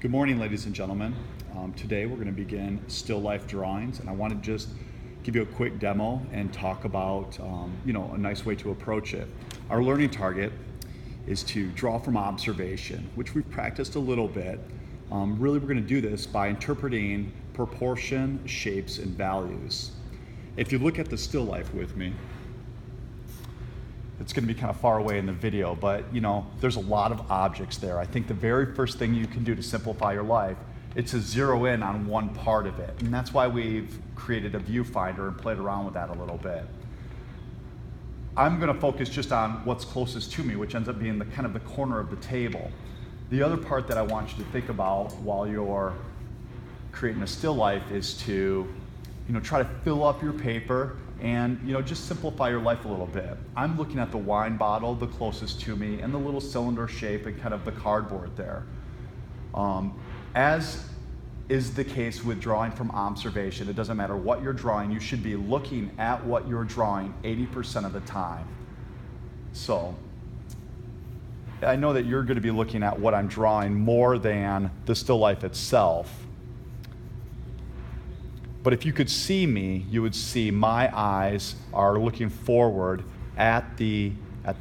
Good morning, ladies and gentlemen. Today we're going to begin still life drawings, and I want to just give you a quick demo and talk about a nice way to approach it. Our learning target is to draw from observation, which we've practiced a little bit. Really, we're going to do this by interpreting proportion, shapes, and values. If you look at the still life with me, it's going to be kind of far away in the video, but there's a lot of objects there. I think the very first thing you can do to simplify your life is to zero in on one part of it. And that's why we've created a viewfinder and played around with that a little bit. I'm going to focus just on what's closest to me, which ends up being the kind of the corner of the table. The other part that I want you to think about while you're creating a still life is to try to fill up your paper and just simplify your life a little bit. I'm looking at the wine bottle, the closest to me, and the little cylinder shape and kind of the cardboard there. As is the case with drawing from observation, it doesn't matter what you're drawing, you should be looking at what you're drawing 80% of the time. So I know that you're going to be looking at what I'm drawing more than the still life itself. But if you could see me, you would see my eyes are looking forward at the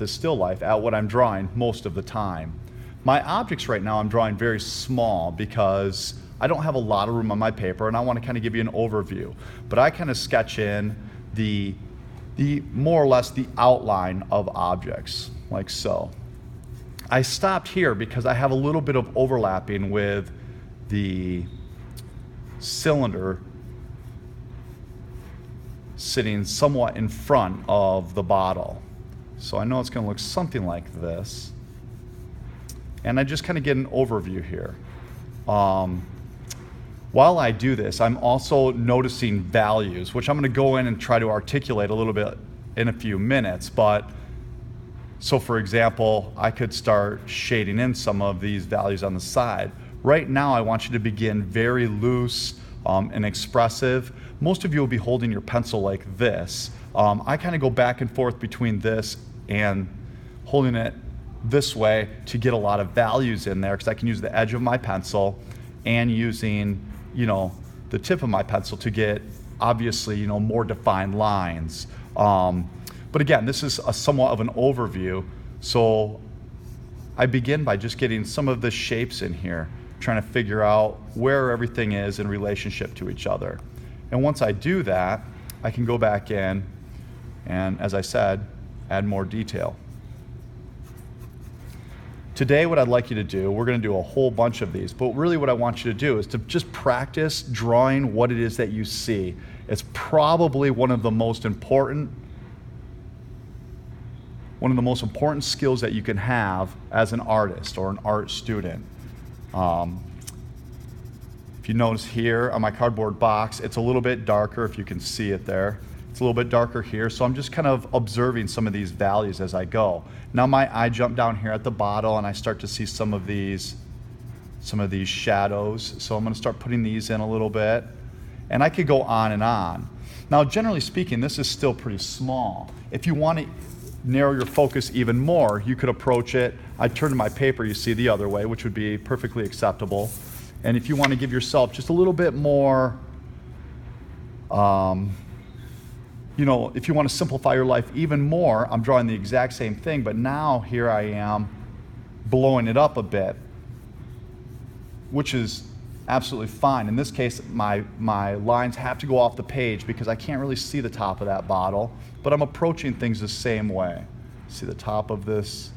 still life, at what I'm drawing most of the time. My objects right now I'm drawing very small because I don't have a lot of room on my paper, and I want to kind of give you an overview. But I kind of sketch in the more or less the outline of objects, like so. I stopped here because I have a little bit of overlapping with the cylinder sitting somewhat in front of the bottle. So I know it's going to look something like this. And I just kind of get an overview here. While I do this, I'm also noticing values, which I'm going to go in and try to articulate a little bit in a few minutes. So for example, I could start shading in some of these values on the side. Right now, I want you to begin very loose and expressive. Most of you will be holding your pencil like this. I kind of go back and forth between this and holding it this way to get a lot of values in there, because I can use the edge of my pencil and using the tip of my pencil to get obviously more defined lines. But again, this is somewhat of an overview. So I begin by just getting some of the shapes in here, trying to figure out where everything is in relationship to each other. And once I do that, I can go back in and, as I said, add more detail. Today, what I'd like you to do, we're going to do a whole bunch of these, but really what I want you to do is to just practice drawing what it is that you see. It's probably one of the most important skills that you can have as an artist or an art student. If you notice here on my cardboard box, it's a little bit darker, if you can see it there. It's a little bit darker here, so I'm just kind of observing some of these values as I go. Now my eye jumped down here at the bottle and I start to see some of these shadows. So I'm going to start putting these in a little bit. And I could go on and on. Now generally speaking, this is still pretty small. If you want to narrow your focus even more, you could approach it. I turn my paper, you see, the other way, which would be perfectly acceptable. And if you want to give yourself just a little bit more, if you want to simplify your life even more, I'm drawing the exact same thing, but now here I am blowing it up a bit, which is absolutely fine. In this case, my lines have to go off the page because I can't really see the top of that bottle, but I'm approaching things the same way. See the top of this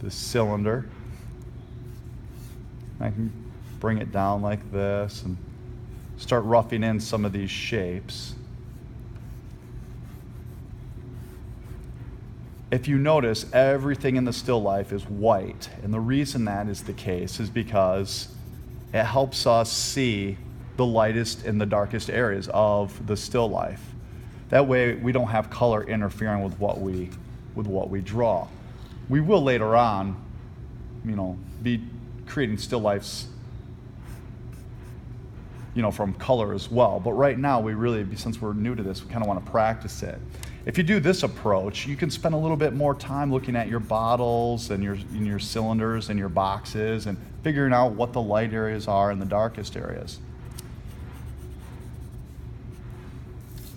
cylinder. I can bring it down like this and start roughing in some of these shapes. If you notice, everything in the still life is white. And the reason that is the case is because it helps us see the lightest and the darkest areas of the still life. That way we don't have color interfering with what we draw. We will later on, be creating still lifes from color as well. But right now, we really, since we're new to this, we kind of want to practice it. If you do this approach, you can spend a little bit more time looking at your bottles and your cylinders and your boxes and figuring out what the light areas are and the darkest areas.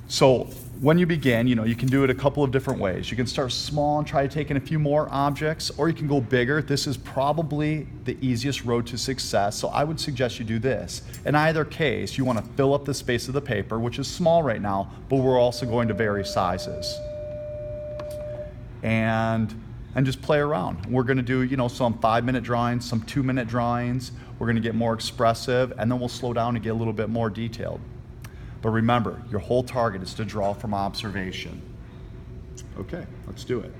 So when you begin, you can do it a couple of different ways. You can start small and try to take in a few more objects, or you can go bigger. This is probably the easiest road to success, so I would suggest you do this. In either case, you want to fill up the space of the paper, which is small right now, but we're also going to vary sizes. And just play around. We're going to do, some 5-minute drawings, some 2-minute drawings. We're going to get more expressive, and then we'll slow down and get a little bit more detailed. But remember, your whole target is to draw from observation. Okay, let's do it.